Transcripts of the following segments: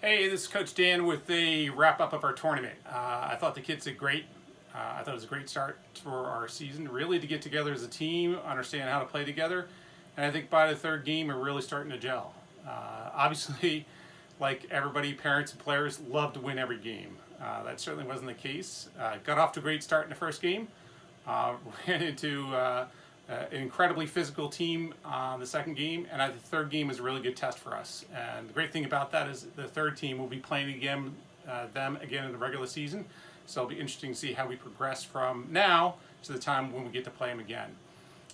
Hey, this is Coach Dan with the wrap-up of our tournament. I thought the kids did great. I thought it was a great start for our season, really to get together as a team, understand how to play together, and I think by the third game we're really starting to gel. Obviously, like everybody, parents and players love to win every game. That certainly wasn't the case. Got off to a great start in the first game. Ran into an incredibly physical team the second game, and the third game was a really good test for us. And the great thing about that is the third team will be playing them again in the regular season, so it'll be interesting to see how we progress from now to the time when we get to play them again.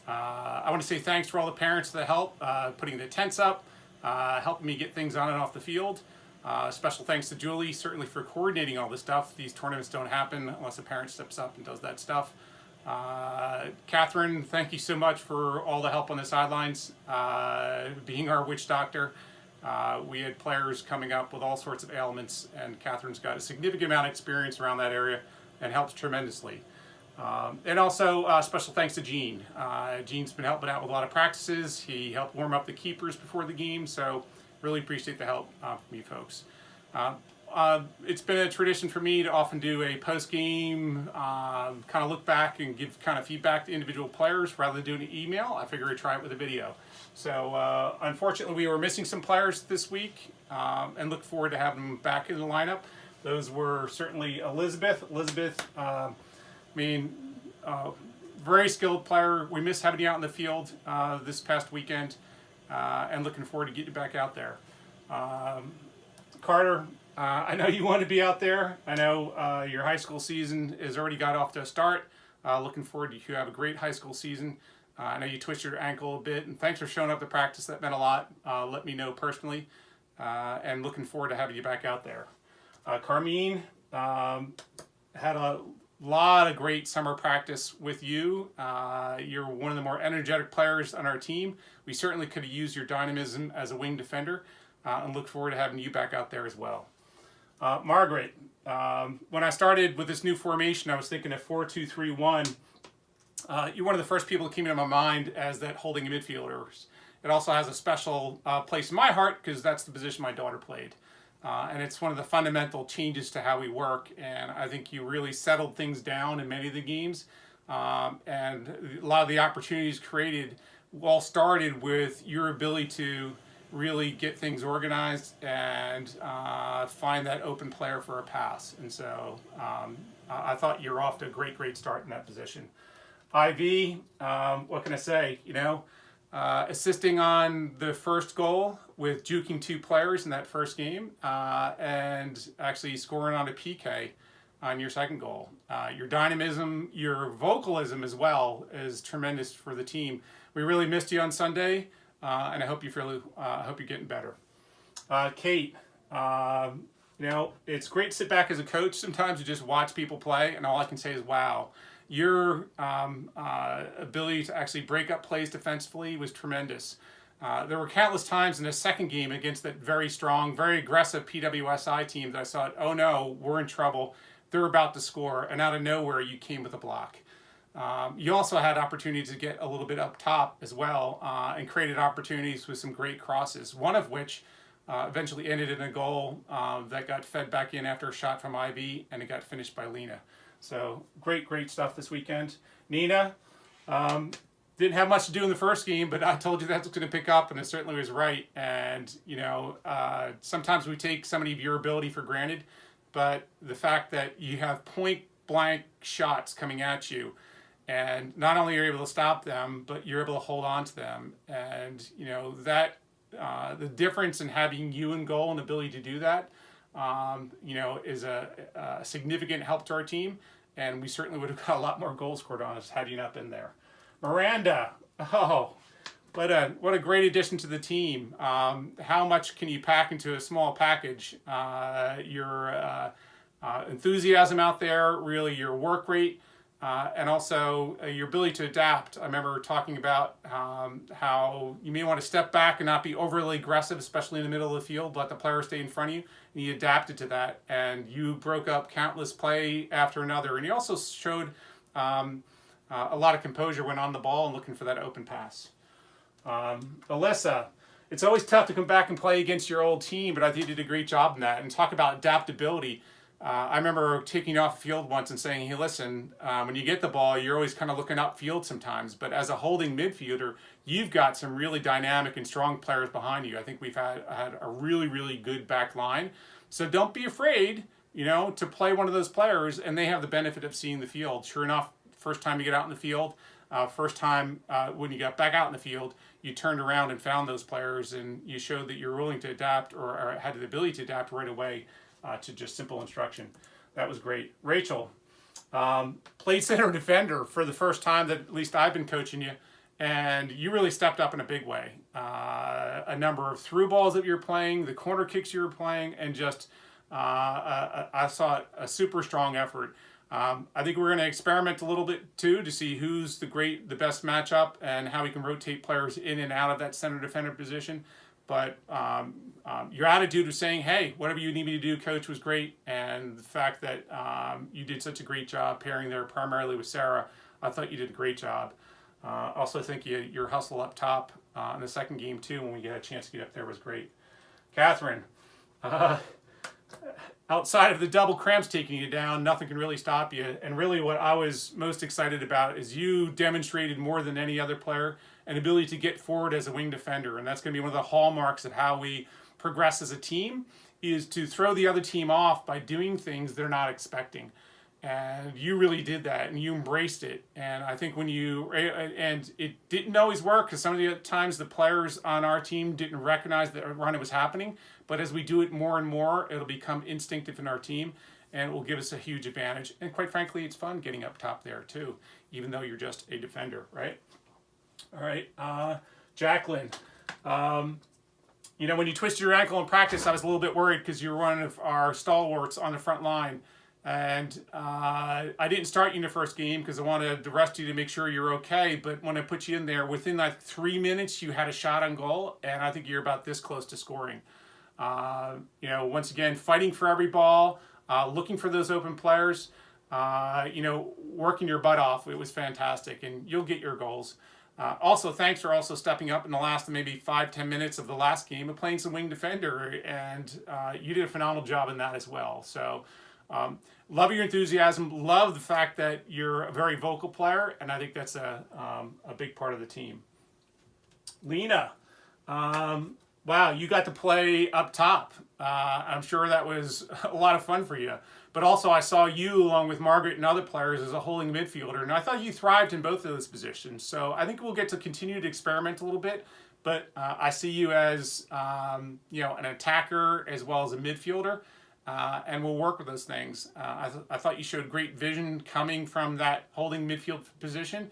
I want to say thanks for all the parents that help putting the tents up, helping me get things on and off the field. Special thanks to Julie, certainly for coordinating all this stuff. These tournaments don't happen unless a parent steps up and does that stuff. Catherine, thank you so much for all the help on the sidelines, being our witch doctor. We had players coming up with all sorts of ailments, and Catherine's got a significant amount of experience around that area and helps tremendously. And also special thanks to Gene. Gene's been helping out with a lot of practices. He helped warm up the keepers before the game, so really appreciate the help from you folks. It's been a tradition for me to often do a post-game, kind of look back and give kind of feedback to individual players rather than doing an email. I figured I'd try it with a video. So unfortunately, we were missing some players this week, and look forward to having them back in the lineup. Those were certainly Elizabeth. Very skilled player. We miss having you out in the field this past weekend, and looking forward to getting you back out there. Carter, I know you want to be out there. I know your high school season has already got off to a start. Looking forward to you have a great high school season. I know you twisted your ankle a bit, and thanks for showing up to practice. That meant a lot. Let me know personally, and looking forward to having you back out there. Carmine had a lot of great summer practice with you. You're one of the more energetic players on our team. We certainly could have used your dynamism as a wing defender, and look forward to having you back out there as well. Margaret, when I started with this new formation, I was thinking of 4-2-3-1. You're one of the first people that came into my mind as that holding midfielders. It also has a special place in my heart because that's the position my daughter played. And it's one of the fundamental changes to how we work. And I think you really settled things down in many of the games. And a lot of the opportunities created all started with your ability to really get things organized and find that open player for a pass. And so I thought you were off to a great start in that position. IV, what can I say? Assisting on the first goal with juking two players in that first game, and actually scoring on a PK on your second goal. Your dynamism, your vocalism as well is tremendous for the team. We really missed you on Sunday, and I hope you're getting better. Kate, it's great to sit back as a coach sometimes to just watch people play, and all I can say is wow. Your ability to actually break up plays defensively was tremendous. There were countless times in the second game against that very strong, very aggressive PWSI team that I thought, oh no, we're in trouble. They're about to score, and out of nowhere you came with a block. You also had opportunities to get a little bit up top as well, and created opportunities with some great crosses, one of which eventually ended in a goal that got fed back in after a shot from Ivy, and it got finished by Lena. So great stuff this weekend. Nina, didn't have much to do in the first game, but I told you that's going to pick up, and it certainly was right. And, sometimes we take some of your ability for granted, but the fact that you have point-blank shots coming at you, and not only are you able to stop them, but you're able to hold on to them. And, that the difference in having you in goal and the ability to do that, is a significant help to our team, and we certainly would have got a lot more goals scored on us had you not been there. Miranda, what a great addition to the team. How much can you pack into a small package? Your enthusiasm out there, really your work rate, and also your ability to adapt. I remember talking about how you may want to step back and not be overly aggressive, especially in the middle of the field, let the player stay in front of you, and you adapted to that, and you broke up countless play after another, and you also showed a lot of composure when on the ball and looking for that open pass. Alyssa, it's always tough to come back and play against your old team, but I think you did a great job in that. And talk about adaptability. I remember taking you off the field once and saying, "Hey, listen, when you get the ball, you're always kind of looking upfield sometimes. But as a holding midfielder, you've got some really dynamic and strong players behind you. I think we've had a really, really good back line. So don't be afraid, to play one of those players, and they have the benefit of seeing the field. Sure enough, first time you get out in the field, first time when you got back out in the field, you turned around and found those players, and you showed that you're willing to adapt or had the ability to adapt right away to just simple instruction. That was great. Rachel, played center defender for the first time that at least I've been coaching you, and you really stepped up in a big way. A number of through balls that you were playing, the corner kicks you were playing, and just I saw a super strong effort. I think we're going to experiment a little bit too to see who's the best matchup and how we can rotate players in and out of that center defender position. But your attitude of saying, "Hey, whatever you need me to do, coach," was great, and the fact that you did such a great job pairing there primarily with Sarah, I thought you did a great job. Also, think your hustle up top in the second game too, when we get a chance to get up there, was great. Catherine, outside of the double cramps taking you down, nothing can really stop you. And really what I was most excited about is you demonstrated more than any other player an ability to get forward as a wing defender. And that's going to be one of the hallmarks of how we progress as a team, is to throw the other team off by doing things they're not expecting. And you really did that, and you embraced it. And I think and it didn't always work, because some of the times the players on our team didn't recognize that a run was happening. But as we do it more and more, it'll become instinctive in our team, and it will give us a huge advantage. And quite frankly, it's fun getting up top there too, even though you're just a defender, right? All right, Jacqueline. When you twisted your ankle in practice, I was a little bit worried because you were one of our stalwarts on the front line. And I didn't start you in the first game because I wanted the rest of you to make sure you're okay. But when I put you in there, within like 3 minutes, you had a shot on goal. And I think you're about this close to scoring. Once again, fighting for every ball, looking for those open players, working your butt off. It was fantastic. And you'll get your goals. Also, thanks for also stepping up in the last maybe 5-10 minutes of the last game and playing some wing defender. And you did a phenomenal job in that as well. So love your enthusiasm. Love the fact that you're a very vocal player. And I think that's a big part of the team. Lena, wow, you got to play up top. I'm sure that was a lot of fun for you. But also I saw you, along with Margaret and other players, as a holding midfielder. And I thought you thrived in both of those positions. So I think we'll get to continue to experiment a little bit. But I see you as an attacker as well as a midfielder. And we'll work with those things. I thought you showed great vision coming from that holding midfield position.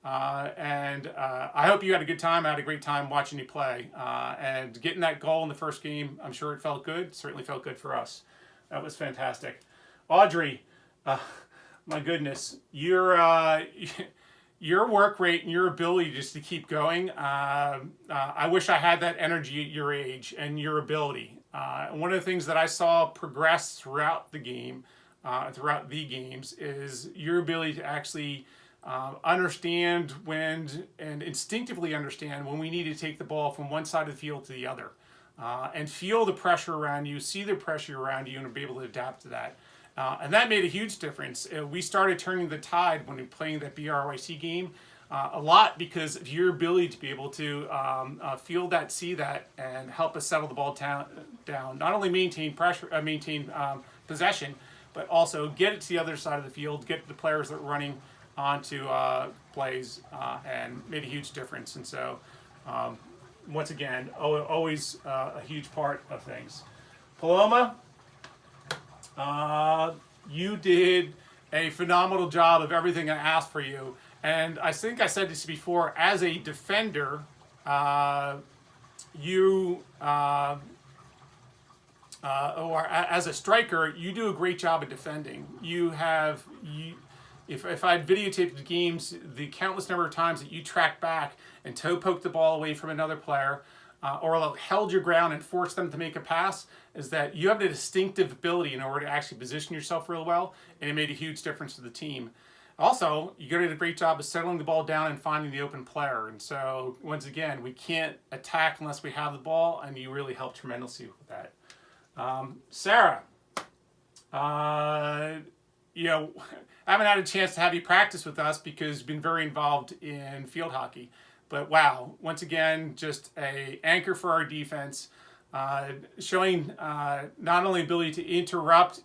And I hope you had a good time. I had a great time watching you play. And getting that goal in the first game, I'm sure it felt good. Certainly felt good for us. That was fantastic. Audrey, my goodness, your work rate and your ability just to keep going. I wish I had that energy at your age and your ability. One of the things that I saw progress throughout the game, throughout the games, is your ability to actually understand and instinctively understand when we need to take the ball from one side of the field to the other, and feel the pressure around you, see the pressure around you, and be able to adapt to that. And that made a huge difference. We started turning the tide when we were playing that BRYC game a lot because of your ability to be able to feel that, see that, and help us settle the ball down. Not only maintain pressure, possession, but also get it to the other side of the field, get the players that are running onto plays, and made a huge difference. And so, once again, always a huge part of things. Paloma, you did a phenomenal job of everything I asked for you. And I think I said this before, as a defender, or as a striker, you do a great job of defending. If I'd videotaped the games, the countless number of times that you tracked back and toe poked the ball away from another player, or held your ground and forced them to make a pass, is that you have the distinctive ability in order to actually position yourself real well, and it made a huge difference to the team. Also, you did a great job of settling the ball down and finding the open player. And so, once again, we can't attack unless we have the ball, and you really helped tremendously with that. Sarah, you know, I haven't had a chance to have you practice with us because you've been very involved in field hockey. But wow, once again, just a anchor for our defense, showing not only ability to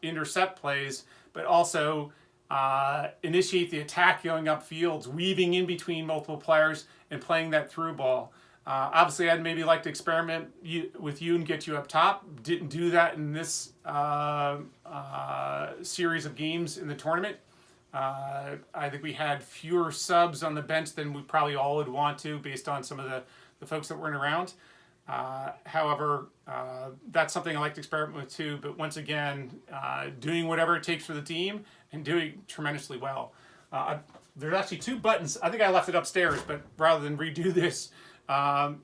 intercept plays, but also initiate the attack going up fields, weaving in between multiple players and playing that through ball. Obviously, I'd maybe like to experiment with you and get you up top. Didn't do that in this series of games in the tournament. I think we had fewer subs on the bench than we probably all would want to based on some of the folks that weren't around. However, that's something I like to experiment with too. But once again, doing whatever it takes for the team and doing tremendously well. There's actually 2 buttons. I think I left it upstairs, but rather than redo this,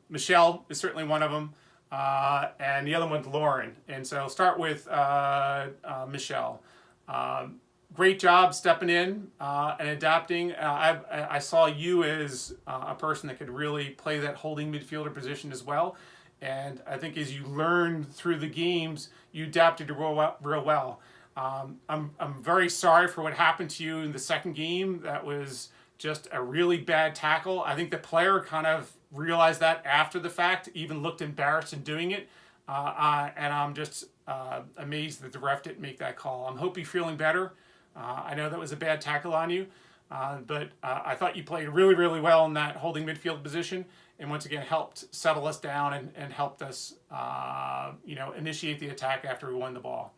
Michelle is certainly one of them, and the other one's Lauren. And so I'll start with Michelle. Great job stepping in and adapting. I saw you as a person that could really play that holding midfielder position as well. And I think as you learned through the games, you adapted real well. I'm very sorry for what happened to you in the second game. That was just a really bad tackle. I think the player kind of realized that after the fact, even looked embarrassed in doing it. And I'm just amazed that the ref didn't make that call. I hope you're feeling better. I know that was a bad tackle on you, but I thought you played really, really well in that holding midfield position, and once again helped settle us down and helped us, initiate the attack after we won the ball.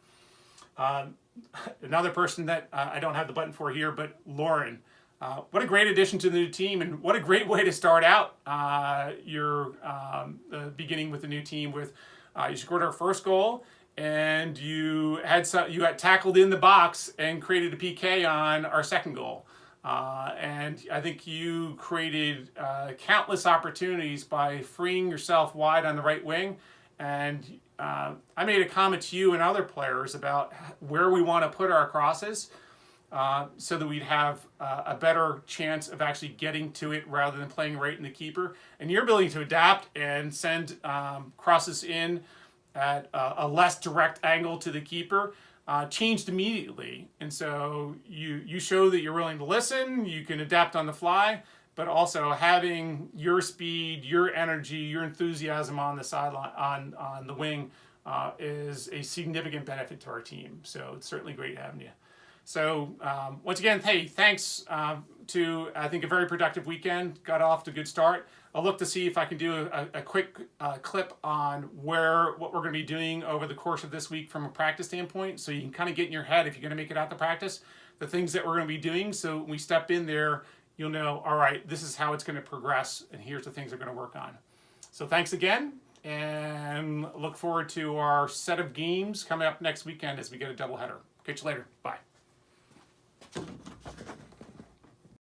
Another person that I don't have the button for here, but Lauren. What a great addition to the new team, and what a great way to start out your beginning with the new team. With you scored our first goal, and you had tackled in the box and created a PK on our second goal. And I think you created countless opportunities by freeing yourself wide on the right wing. And I made a comment to you and other players about where we want to put our crosses so that we'd have a better chance of actually getting to it rather than playing right in the keeper. And your ability to adapt and send crosses in at a less direct angle to the keeper changed immediately. And so you show that you're willing to listen, you can adapt on the fly, but also having your speed, your energy, your enthusiasm on the sideline, on the wing is a significant benefit to our team. So it's certainly great having you. So once again, hey, thanks to, I think, a very productive weekend. Got off to a good start. I'll look to see if I can do a quick clip on what we're going to be doing over the course of this week from a practice standpoint, so you can kind of get in your head, if you're going to make it out to practice, the things that we're going to be doing. So when we step in there, you'll know, all right, this is how it's going to progress, and here's the things we're going to work on. So thanks again, and look forward to our set of games coming up next weekend as we get a doubleheader. Catch you later. Bye.